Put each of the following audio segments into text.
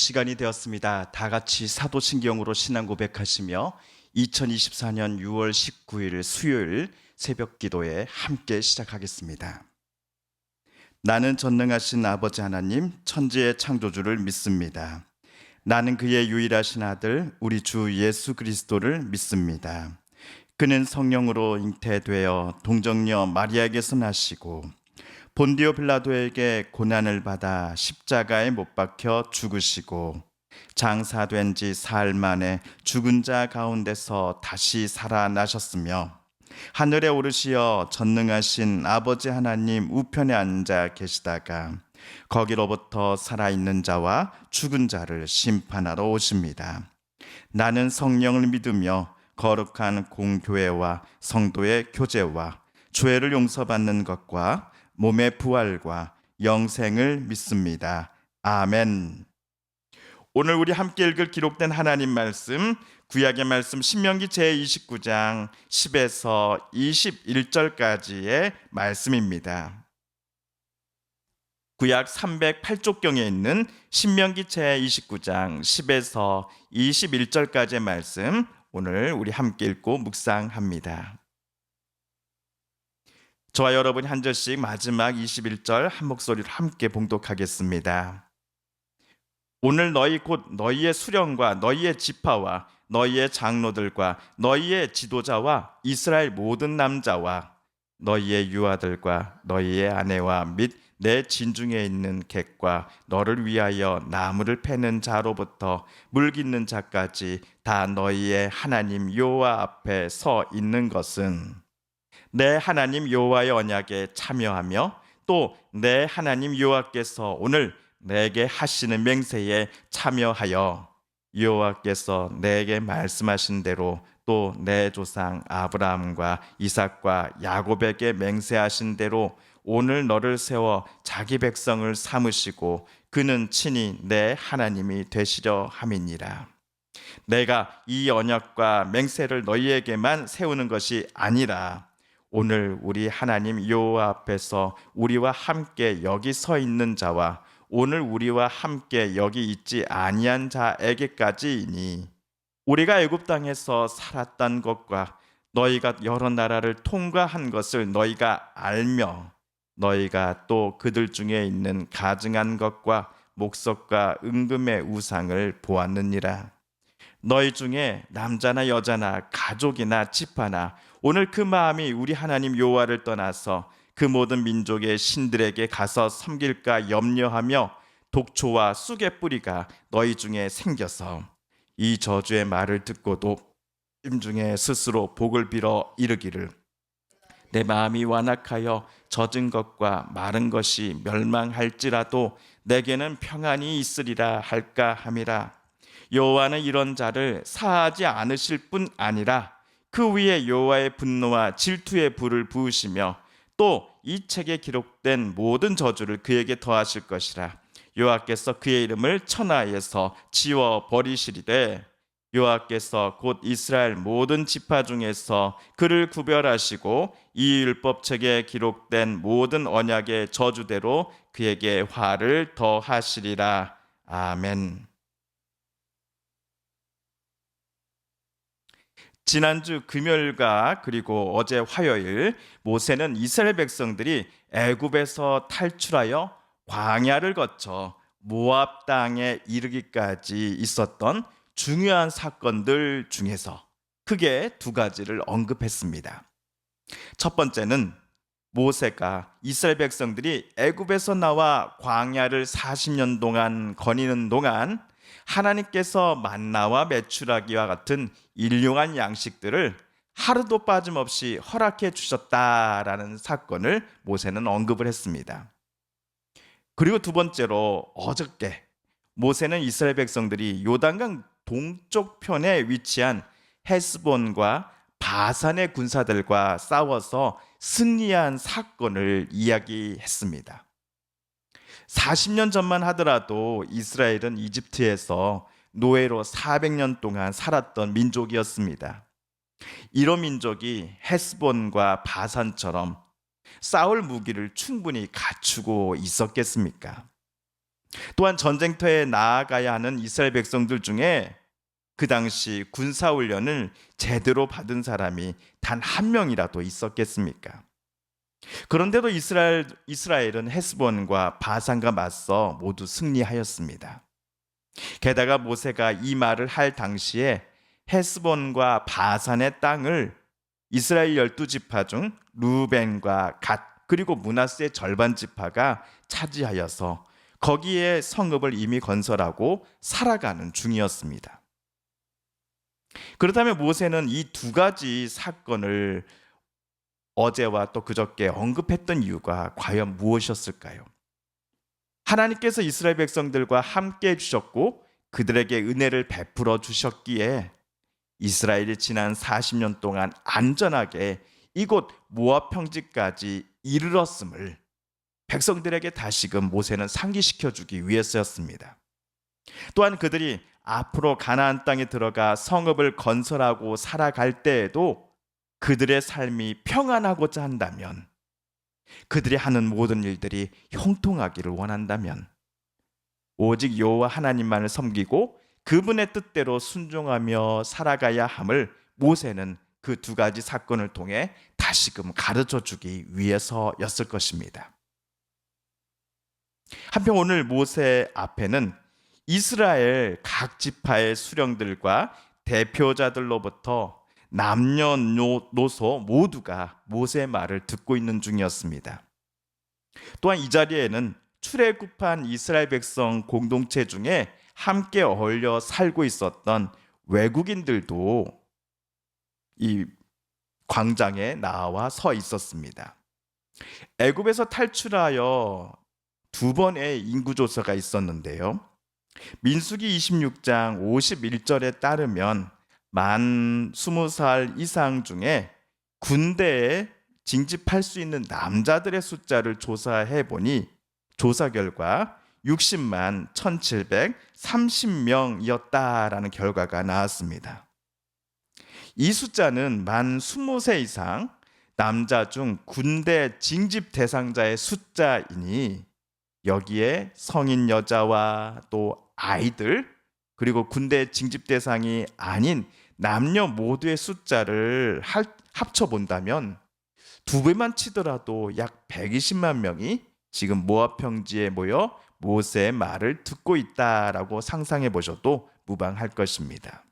시간이 되었습니다. 다 같이 사도신경으로 신앙 고백하시며 2024년 6월 19일 수요일 새벽 기도에 함께 시작하겠습니다. 나는 전능하신 아버지 하나님 천지의 창조주를 믿습니다. 나는 그의 유일하신 아들 우리 주 예수 그리스도를 믿습니다. 그는 성령으로 잉태되어 동정녀 마리아에게서 나시고 본디오 빌라도에게 고난을 받아 십자가에 못 박혀 죽으시고 장사된 지 사흘 만에 죽은 자 가운데서 다시 살아나셨으며 하늘에 오르시어 전능하신 아버지 하나님 우편에 앉아 계시다가 거기로부터 살아있는 자와 죽은 자를 심판하러 오십니다. 나는 성령을 믿으며 거룩한 공교회와 성도의 교제와 죄를 용서받는 것과 몸의 부활과 영생을 믿습니다. 아멘. 오늘 우리 함께 읽을 기록된 하나님 말씀, 구약의 말씀 신명기 제29장 10에서 21절까지의 말씀입니다. 구약 308쪽경에 있는 신명기 제29장 10에서 21절까지의 말씀, 오늘 우리 함께 읽고 묵상합니다. 저와 여러분이 한 절씩 마지막 21절 한 목소리로 함께 봉독하겠습니다. 오늘 너희 곧 너희의 수령과 너희의 지파와 너희의 장로들과 너희의 지도자와 이스라엘 모든 남자와 너희의 유아들과 너희의 아내와 및 내 진중에 있는 객과 너를 위하여 나무를 패는 자로부터 물 깃는 자까지 다 너희의 하나님 여호와 앞에 서 있는 것은 내 하나님 여호와의 언약에 참여하며 또 내 하나님 여호와께서 오늘 내게 하시는 맹세에 참여하여 여호와께서 내게 말씀하신 대로 또 내 조상 아브라함과 이삭과 야곱에게 맹세하신 대로 오늘 너를 세워 자기 백성을 삼으시고 그는 친히 내 하나님이 되시려 함이니라. 내가 이 언약과 맹세를 너희에게만 세우는 것이 아니라 오늘 우리 하나님 여호와 앞에서 우리와 함께 여기 서 있는 자와 오늘 우리와 함께 여기 있지 아니한 자에게까지이니 우리가 애굽 땅에서 살았던 것과 너희가 여러 나라를 통과한 것을 너희가 알며 너희가 또 그들 중에 있는 가증한 것과 목석과 은금의 우상을 보았느니라. 너희 중에 남자나 여자나 가족이나 지파나 오늘 그 마음이 우리 하나님 여호와를 떠나서 그 모든 민족의 신들에게 가서 섬길까 염려하며 독초와 쑥의 뿌리가 너희 중에 생겨서 이 저주의 말을 듣고도 심중에 스스로 복을 빌어 이르기를 내 마음이 완악하여 젖은 것과 마른 것이 멸망할지라도 내게는 평안이 있으리라 할까 함이라. 여호와는 이런 자를 사하지 않으실 뿐 아니라 그 위에 여호와의 분노와 질투의 불을 부으시며 또 이 책에 기록된 모든 저주를 그에게 더하실 것이라. 여호와께서 그의 이름을 천하에서 지워 버리시리되 여호와께서 곧 이스라엘 모든 지파 중에서 그를 구별하시고 이 율법책에 기록된 모든 언약의 저주대로 그에게 화를 더하시리라. 아멘. 지난주 금요일과 그리고 어제 화요일 모세는 이스라엘 백성들이 애굽에서 탈출하여 광야를 거쳐 모압 땅에 이르기까지 있었던 중요한 사건들 중에서 크게 두 가지를 언급했습니다. 첫 번째는 모세가 이스라엘 백성들이 애굽에서 나와 광야를 40년 동안 거니는 동안 하나님께서 만나와 메추라기와 같은 일용한 양식들을 하루도 빠짐없이 허락해 주셨다라는 사건을 모세는 언급을 했습니다. 그리고 두 번째로 어저께 모세는 이스라엘 백성들이 요단강 동쪽 편에 위치한 헤스본과 바산의 군사들과 싸워서 승리한 사건을 이야기했습니다. 40년 전만 하더라도 이스라엘은 이집트에서 노예로 400년 동안 살았던 민족이었습니다. 이런 민족이 헤스본과 바산처럼 싸울 무기를 충분히 갖추고 있었겠습니까? 또한 전쟁터에 나아가야 하는 이스라엘 백성들 중에 그 당시 군사훈련을 제대로 받은 사람이 단 한 명이라도 있었겠습니까? 그런데도 이스라엘은 헤스본과 바산과 맞서 모두 승리하였습니다. 게다가 모세가 이 말을 할 당시에 헤스본과 바산의 땅을 이스라엘 12지파 중 루벤과 갓 그리고 므낫세의 절반 지파가 차지하여서 거기에 성읍을 이미 건설하고 살아가는 중이었습니다. 그렇다면 모세는 이 두 가지 사건을 어제와 또 그저께 언급했던 이유가 과연 무엇이었을까요? 하나님께서 이스라엘 백성들과 함께 해주셨고 그들에게 은혜를 베풀어 주셨기에 이스라엘이 지난 40년 동안 안전하게 이곳 모압 평지까지 이르렀음을 백성들에게 다시금 모세는 상기시켜 주기 위해서였습니다. 또한 그들이 앞으로 가나안 땅에 들어가 성읍을 건설하고 살아갈 때에도 그들의 삶이 평안하고자 한다면, 그들이 하는 모든 일들이 형통하기를 원한다면 오직 여호와 하나님만을 섬기고 그분의 뜻대로 순종하며 살아가야 함을 모세는 그 두 가지 사건을 통해 다시금 가르쳐 주기 위해서였을 것입니다. 한편 오늘 모세 앞에는 이스라엘 각 지파의 수령들과 대표자들로부터 남녀노소 모두가 모세의 말을 듣고 있는 중이었습니다. 또한 이 자리에는 출애굽한 이스라엘 백성 공동체 중에 함께 어울려 살고 있었던 외국인들도 이 광장에 나와 서 있었습니다. 애굽에서 탈출하여 두 번의 인구조사가 있었는데요. 민수기 26장 51절에 따르면 만 20살 이상 중에 군대에 징집할 수 있는 남자들의 숫자를 조사해 보니 조사 결과 60만 1730명이었다라는 결과가 나왔습니다. 이 숫자는 만 20세 이상 남자 중 군대 징집 대상자의 숫자이니 여기에 성인 여자와 또 아이들 그리고 군대 징집 대상이 아닌 남녀 모두의 숫자를 합쳐본다면 두 배만 치더라도 약 120만 명이 지금 모압 평지에 모여 모세의 말을 듣고 있다라고 상상해 보셔도 무방할 것입니다.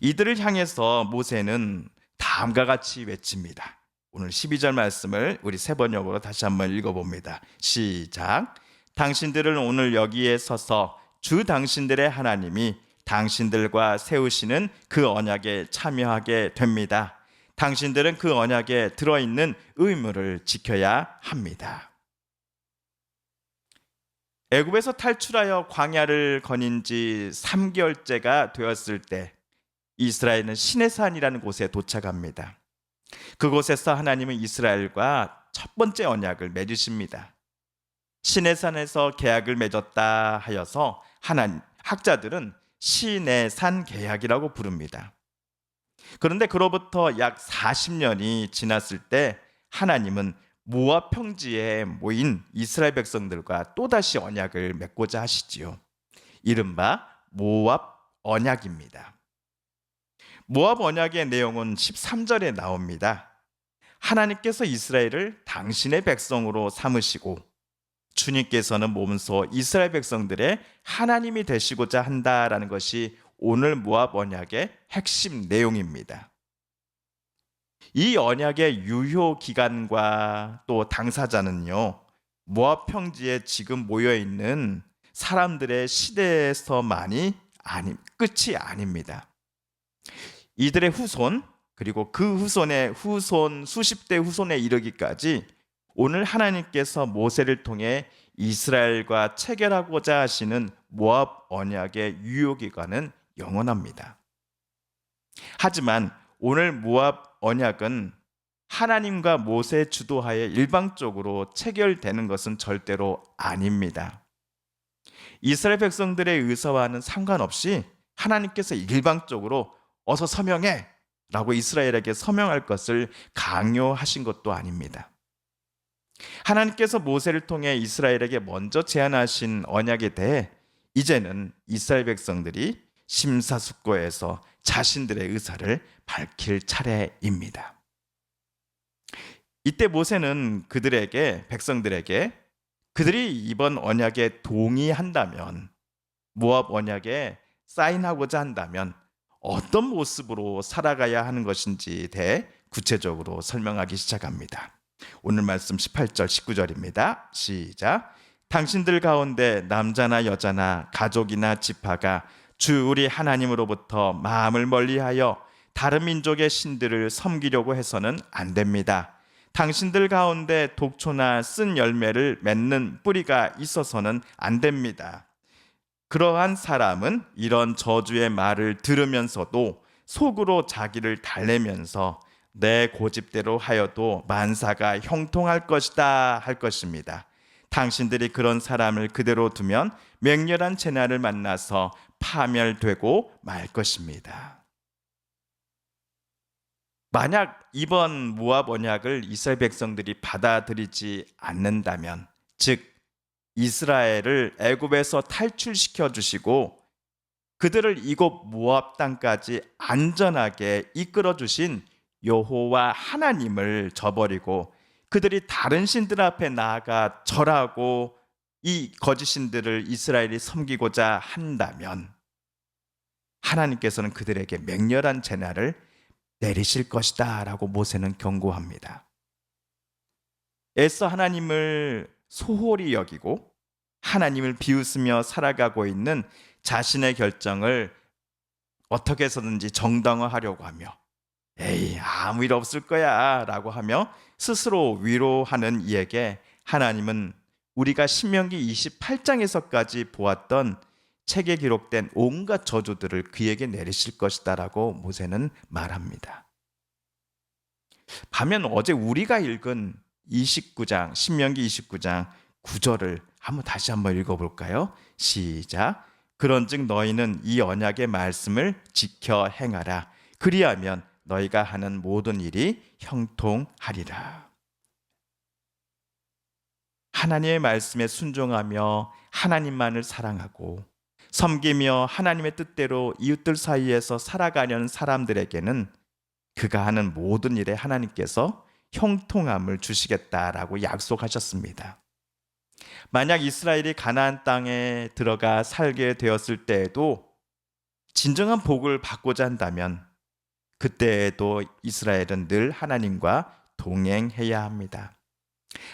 이들을 향해서 모세는 다음과 같이 외칩니다. 오늘 12절 말씀을 우리 세 번역으로 다시 한번 읽어봅니다. 시작. 당신들은 오늘 여기에 서서 주 당신들의 하나님이 당신들과 세우시는 그 언약에 참여하게 됩니다. 당신들은 그 언약에 들어있는 의무를 지켜야 합니다. 애굽에서 탈출하여 광야를 거닌 지 3개월째가 되었을 때 이스라엘은 시내산이라는 곳에 도착합니다. 그곳에서 하나님은 이스라엘과 첫 번째 언약을 맺으십니다. 시내산에서 계약을 맺었다 하여서 학자들은 시내산 계약이라고 부릅니다. 그런데 그로부터 약 40년이 지났을 때 하나님은 모압 평지에 모인 이스라엘 백성들과 또다시 언약을 맺고자 하시지요. 이른바 모압 언약입니다. 모압 언약의 내용은 13절에 나옵니다. 하나님께서 이스라엘을 당신의 백성으로 삼으시고 주님께서는 몸소 이스라엘 백성들의 하나님이 되시고자 한다라는 것이 오늘 모압 언약의 핵심 내용입니다. 이 언약의 유효 기간과 또 당사자는요, 모압 평지에 지금 모여 있는 사람들의 시대에서만이 끝이 아닙니다. 이들의 후손 그리고 그 후손의 후손 수십 대 후손에 이르기까지 오늘 하나님께서 모세를 통해 이스라엘과 체결하고자 하시는 모압 언약의 유효 기간은 영원합니다. 하지만 오늘 모압 언약은 하나님과 모세 주도하에 일방적으로 체결되는 것은 절대로 아닙니다. 이스라엘 백성들의 의사와는 상관없이 하나님께서 일방적으로 어서 서명해 라고 이스라엘에게 서명할 것을 강요하신 것도 아닙니다. 하나님께서 모세를 통해 이스라엘에게 먼저 제안하신 언약에 대해 이제는 이스라엘 백성들이 심사숙고해서 자신들의 의사를 밝힐 차례입니다. 이때 모세는 백성들에게 그들이 이번 언약에 동의한다면, 모압 언약에 사인하고자 한다면 어떤 모습으로 살아가야 하는 것인지에 대해 구체적으로 설명하기 시작합니다. 오늘 말씀 18절 19절입니다. 시작. 당신들 가운데 남자나 여자나 가족이나 지파가 주 우리 하나님으로부터 마음을 멀리하여 다른 민족의 신들을 섬기려고 해서는 안 됩니다. 당신들 가운데 독초나 쓴 열매를 맺는 뿌리가 있어서는 안 됩니다. 그러한 사람은 이런 저주의 말을 들으면서도 속으로 자기를 달래면서 내 고집대로 하여도 만사가 형통할 것이다 할 것입니다. 당신들이 그런 사람을 그대로 두면 맹렬한 재난을 만나서 파멸되고 말 것입니다. 만약 이번 모압 언약을 이스라엘 백성들이 받아들이지 않는다면, 즉 이스라엘을 애굽에서 탈출시켜 주시고 그들을 이곳 모압 땅까지 안전하게 이끌어 주신 여호와 하나님을 저버리고 그들이 다른 신들 앞에 나아가 절하고 이 거짓 신들을 이스라엘이 섬기고자 한다면 하나님께서는 그들에게 맹렬한 재난을 내리실 것이다 라고 모세는 경고합니다. 애써 하나님을 소홀히 여기고 하나님을 비웃으며 살아가고 있는 자신의 결정을 어떻게 해서든지 정당화하려고 하며 에이 아무 일 없을 거야 라고 하며 스스로 위로하는 이에게 하나님은 우리가 신명기 28장에서까지 보았던 책에 기록된 온갖 저주들을 그에게 내리실 것이다 라고 모세는 말합니다. 반면 어제 우리가 읽은 29장 신명기 29장 9절을 다시 한번 읽어볼까요? 시작. 그런즉 너희는 이 언약의 말씀을 지켜 행하라. 그리하면 너희가 하는 모든 일이 형통하리라. 하나님의 말씀에 순종하며 하나님만을 사랑하고 섬기며 하나님의 뜻대로 이웃들 사이에서 살아가려는 사람들에게는 그가 하는 모든 일에 하나님께서 형통함을 주시겠다라고 약속하셨습니다. 만약 이스라엘이 가나안 땅에 들어가 살게 되었을 때에도 진정한 복을 받고자 한다면 그때에도 이스라엘은 늘 하나님과 동행해야 합니다.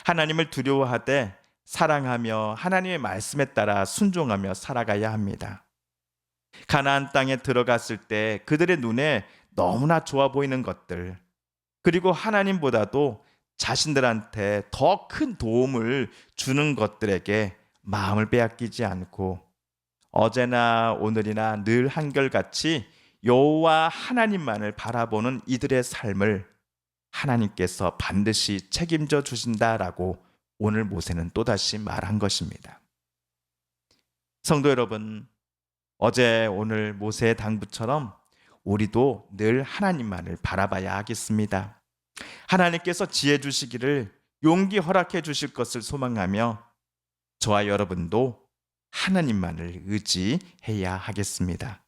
하나님을 두려워하되 사랑하며 하나님의 말씀에 따라 순종하며 살아가야 합니다. 가나안 땅에 들어갔을 때 그들의 눈에 너무나 좋아 보이는 것들, 그리고 하나님보다도 자신들한테 더 큰 도움을 주는 것들에게 마음을 빼앗기지 않고 어제나 오늘이나 늘 한결같이 여호와 하나님만을 바라보는 이들의 삶을 하나님께서 반드시 책임져 주신다라고 오늘 모세는 또다시 말한 것입니다. 성도 여러분, 어제 오늘 모세의 당부처럼 우리도 늘 하나님만을 바라봐야 하겠습니다. 하나님께서 지혜 주시기를 용기 허락해 주실 것을 소망하며 저와 여러분도 하나님만을 의지해야 하겠습니다.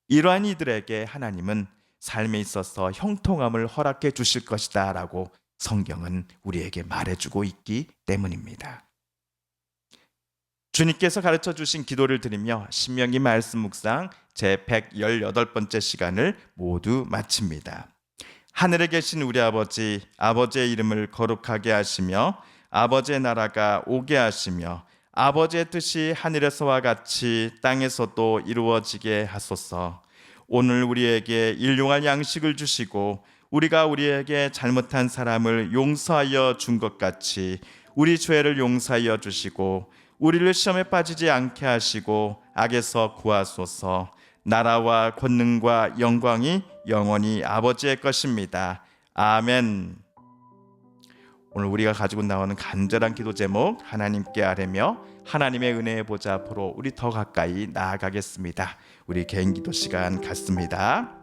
이러한 이들에게 하나님은 삶에 있어서 형통함을 허락해 주실 것이다 라고 성경은 우리에게 말해주고 있기 때문입니다. 주님께서 가르쳐 주신 기도를 드리며 신명기 말씀 묵상 제118번째 시간을 모두 마칩니다. 하늘에 계신 우리 아버지, 아버지의 이름을 거룩하게 하시며 아버지의 나라가 오게 하시며 아버지의 뜻이 하늘에서와 같이 땅에서도 이루어지게 하소서. 오늘 우리에게 일용할 양식을 주시고 우리가 우리에게 잘못한 사람을 용서하여 준 것 같이 우리 죄를 용서하여 주시고 우리를 시험에 빠지지 않게 하시고 악에서 구하소서. 나라와 권능과 영광이 영원히 아버지의 것입니다. 아멘. 오늘 우리가 가지고 나오는 간절한 기도 제목 하나님께 아뢰며 하나님의 은혜의 보좌 앞으로 우리 더 가까이 나아가겠습니다. 우리 개인 기도 시간 갖습니다.